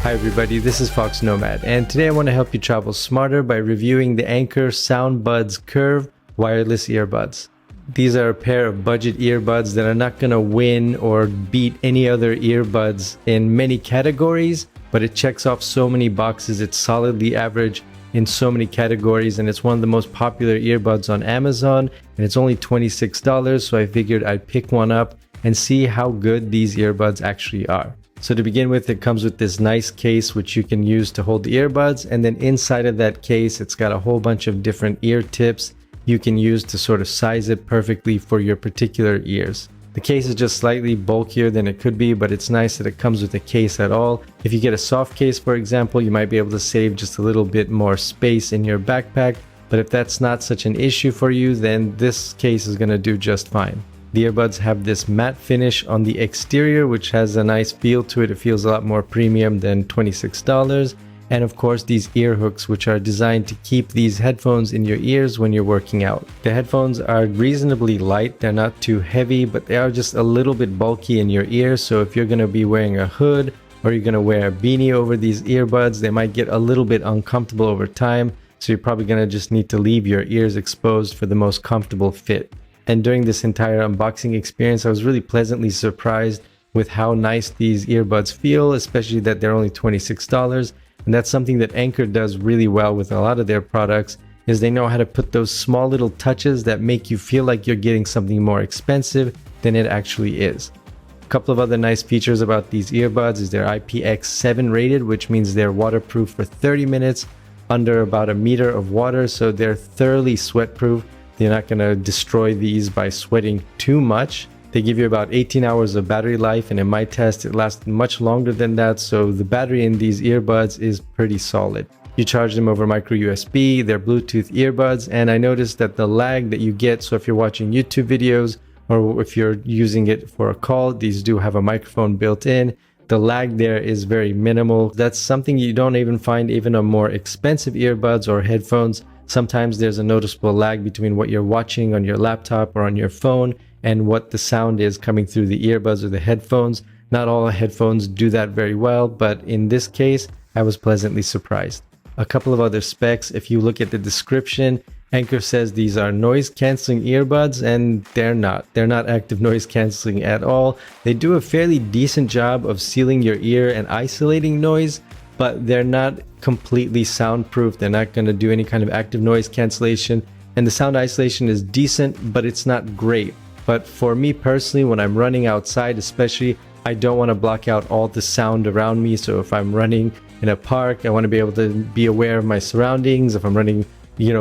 Hi everybody, this is foXnoMad, and today I want to help you travel smarter by reviewing the Anker Soundbuds Curve wireless earbuds. These are a pair of budget earbuds that are not going to win or beat any other earbuds in many categories, but it checks off so many boxes. It's solidly average in so many categories, and it's one of the most popular earbuds on Amazon, and it's only $26, so I figured I'd pick one up and see how good these earbuds actually are. So to begin with, it comes with this nice case which you can use to hold the earbuds, and then inside of that case it's got a whole bunch of different ear tips you can use to sort of size it perfectly for your particular ears. The case is just slightly bulkier than it could be, but it's nice that it comes with a case at all. If you get a soft case, for example, you might be able to save just a little bit more space in your backpack, but if that's not such an issue for you, then this case is going to do just fine. The earbuds have this matte finish on the exterior, which has a nice feel to it. It feels a lot more premium than $26. And of course, these ear hooks, which are designed to keep these headphones in your ears when you're working out. The headphones are reasonably light. They're not too heavy, but they are just a little bit bulky in your ear. So if you're going to be wearing a hood or you're going to wear a beanie over these earbuds, they might get a little bit uncomfortable over time. So you're probably going to just need to leave your ears exposed for the most comfortable fit. And during this entire unboxing experience, I was really pleasantly surprised with how nice these earbuds feel, especially that they're only $26. And that's something that Anker does really well with a lot of their products, is they know how to put those small little touches that make you feel like you're getting something more expensive than it actually is. A couple of other nice features about these earbuds is they're IPX7 rated, which means they're waterproof for 30 minutes under about a meter of water, so they're thoroughly sweat-proof. You're not going to destroy these by sweating too much. They give you about 18 hours of battery life, and in my test it lasted much longer than that, so the battery in these earbuds is pretty solid. You charge them over micro USB, they're Bluetooth earbuds, and I noticed that the lag that you get, so if you're watching YouTube videos or if you're using it for a call, these do have a microphone built in. The lag there is very minimal. That's something you don't even find even on more expensive earbuds or headphones. Sometimes there's a noticeable lag between what you're watching on your laptop or on your phone and what the sound is coming through the earbuds or the headphones. Not all headphones do that very well, but in this case, I was pleasantly surprised. A couple of other specs. If you look at the description, Anker says these are noise cancelling earbuds, and they're not. They're not active noise cancelling at all. They do a fairly decent job of sealing your ear and isolating noise, but they're not completely soundproof. They're not going to do any kind of active noise cancellation, and the sound isolation is decent, but it's not great. But for me personally, when I'm running outside especially, I don't want to block out all the sound around me. So if I'm running in a park, I want to be able to be aware of my surroundings. If I'm running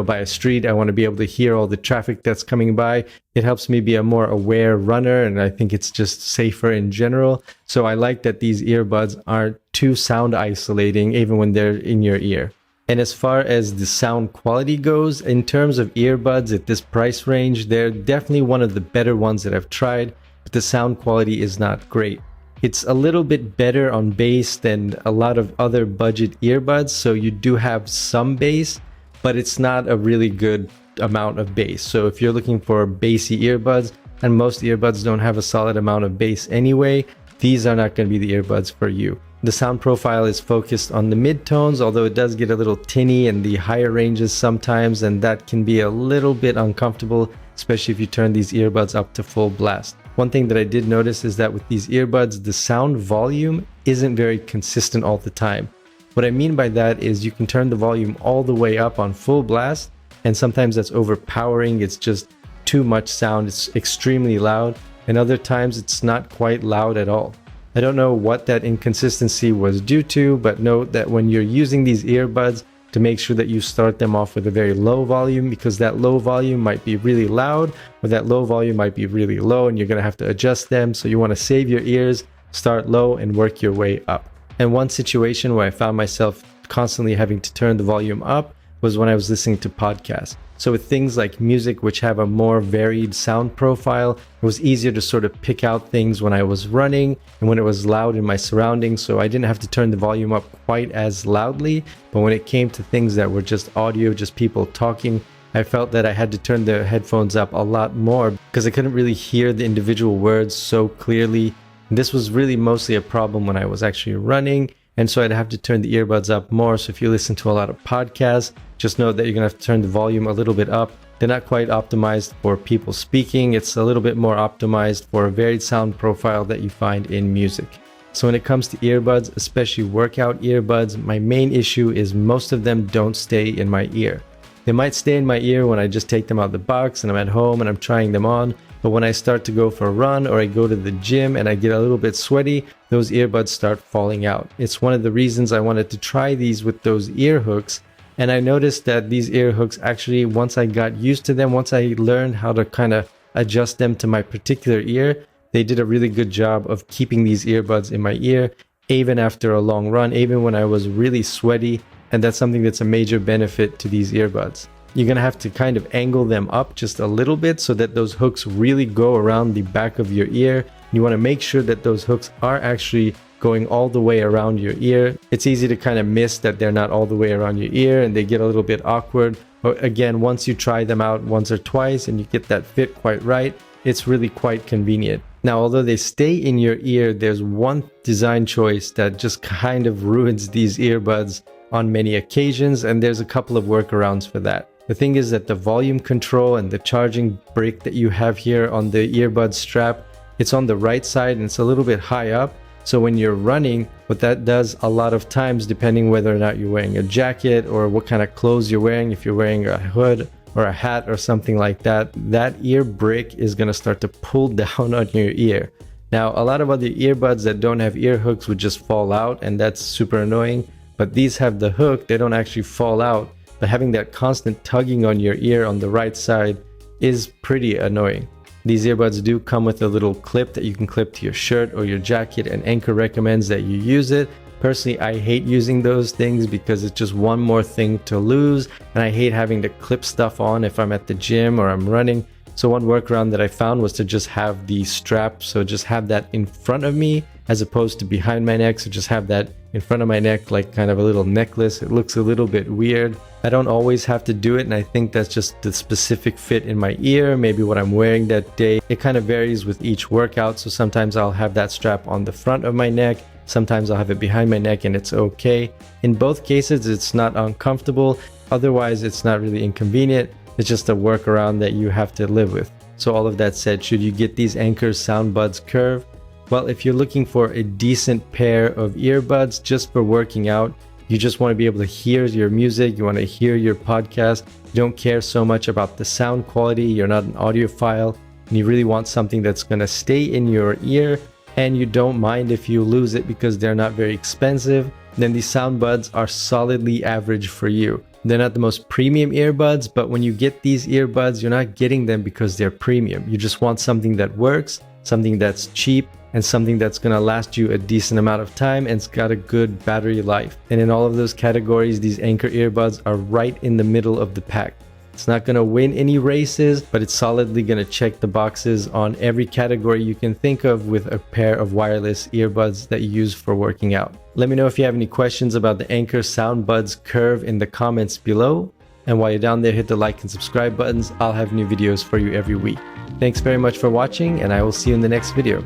by a street, I want to be able to hear all the traffic that's coming by. It helps me be a more aware runner, and I think it's just safer in general. So I like that these earbuds aren't too sound isolating even when they're in your ear. And as far as the sound quality goes, in terms of earbuds at this price range, they're definitely one of the better ones that I've tried, but the sound quality is not great. It's a little bit better on bass than a lot of other budget earbuds, so you do have some bass, but it's not a really good amount of bass. So if you're looking for bassy earbuds, and most earbuds don't have a solid amount of bass anyway, these are not going to be the earbuds for you. The sound profile is focused on the mid-tones, although it does get a little tinny in the higher ranges sometimes, and that can be a little bit uncomfortable, especially if you turn these earbuds up to full blast. One thing that I did notice is that with these earbuds, the sound volume isn't very consistent all the time. What I mean by that is you can turn the volume all the way up on full blast, and sometimes that's overpowering. It's just too much sound. It's extremely loud, and other times it's not quite loud at all. I don't know what that inconsistency was due to, but note that when you're using these earbuds, to make sure that you start them off with a very low volume, because that low volume might be really loud or that low volume might be really low, and you're going to have to adjust them. So you want to save your ears, start low, and work your way up. And one situation where I found myself constantly having to turn the volume up was when I was listening to podcasts. So with things like music, which have a more varied sound profile, it was easier to sort of pick out things when I was running and when it was loud in my surroundings. So I didn't have to turn the volume up quite as loudly. But when it came to things that were just audio, just people talking, I felt that I had to turn the headphones up a lot more because I couldn't really hear the individual words so clearly. And this was really mostly a problem when I was actually running And so I'd have to turn the earbuds up more. So if you listen to a lot of podcasts, just know that you're gonna have to turn the volume a little bit up. They're not quite optimized for people speaking. It's a little bit more optimized for a varied sound profile that you find in music. So when it comes to earbuds, especially workout earbuds, my main issue is most of them don't stay in my ear. They might stay in my ear when I just take them out of the box and I'm at home and I'm trying them on. But when I start to go for a run or I go to the gym and I get a little bit sweaty, those earbuds start falling out. It's one of the reasons I wanted to try these with those ear hooks. And I noticed that these ear hooks actually, once I got used to them, once I learned how to kind of adjust them to my particular ear, they did a really good job of keeping these earbuds in my ear, even after a long run, even when I was really sweaty. And that's something that's a major benefit to these earbuds. You're going to have to kind of angle them up just a little bit so that those hooks really go around the back of your ear. You want to make sure that those hooks are actually going all the way around your ear. It's easy to kind of miss that they're not all the way around your ear and they get a little bit awkward. But again, once you try them out once or twice and you get that fit quite right, it's really quite convenient. Now, although they stay in your ear, there's one design choice that just kind of ruins these earbuds on many occasions, and there's a couple of workarounds for that. The thing is that the volume control and the charging brick that you have here on the earbud strap, it's on the right side and it's a little bit high up. So when you're running, what that does a lot of times, depending whether or not you're wearing a jacket or what kind of clothes you're wearing, if you're wearing a hood or a hat or something like that, that ear brick is going to start to pull down on your ear. Now, a lot of other earbuds that don't have ear hooks would just fall out, and that's super annoying. But these have the hook, they don't actually fall out. But having that constant tugging on your ear on the right side is pretty annoying. These earbuds do come with a little clip that you can clip to your shirt or your jacket, and Anker recommends that you use it. Personally, I hate using those things because it's just one more thing to lose, and I hate having to clip stuff on if I'm at the gym or I'm running. So one workaround that I found was to just have the strap, so just have that in front of me as opposed to behind my neck. So just have that in front of my neck like kind of a little necklace. It looks a little bit weird. I don't always have to do it, and I think that's just the specific fit in my ear, maybe what I'm wearing that day. It kind of varies with each workout, so sometimes I'll have that strap on the front of my neck, sometimes I'll have it behind my neck and it's okay. In both cases, it's not uncomfortable. Otherwise, it's not really inconvenient. It's just a workaround that you have to live with. So all of that said, should you get these Anker Soundbuds Curve? Well, if you're looking for a decent pair of earbuds just for working out, you just want to be able to hear your music, you want to hear your podcast, you don't care so much about the sound quality, you're not an audiophile, and you really want something that's going to stay in your ear, and you don't mind if you lose it because they're not very expensive, then these Soundbuds are solidly average for you. They're not the most premium earbuds, but when you get these earbuds, you're not getting them because they're premium. You just want something that works, something that's cheap, and something that's going to last you a decent amount of time and it's got a good battery life. And in all of those categories, these Anker earbuds are right in the middle of the pack. It's not going to win any races, but it's solidly going to check the boxes on every category you can think of with a pair of wireless earbuds that you use for working out. Let me know if you have any questions about the Anker Soundbuds Curve in the comments below. And while you're down there, hit the like and subscribe buttons. I'll have new videos for you every week. Thanks very much for watching, and I will see you in the next video.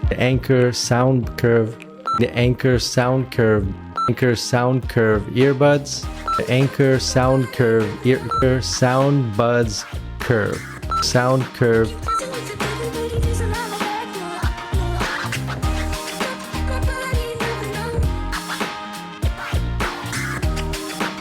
The Anker Sound Curve, the Anker Sound Curve, Anker Sound Curve earbuds, the Anker Sound Curve, Anker Soundbuds Curve, Sound Curve.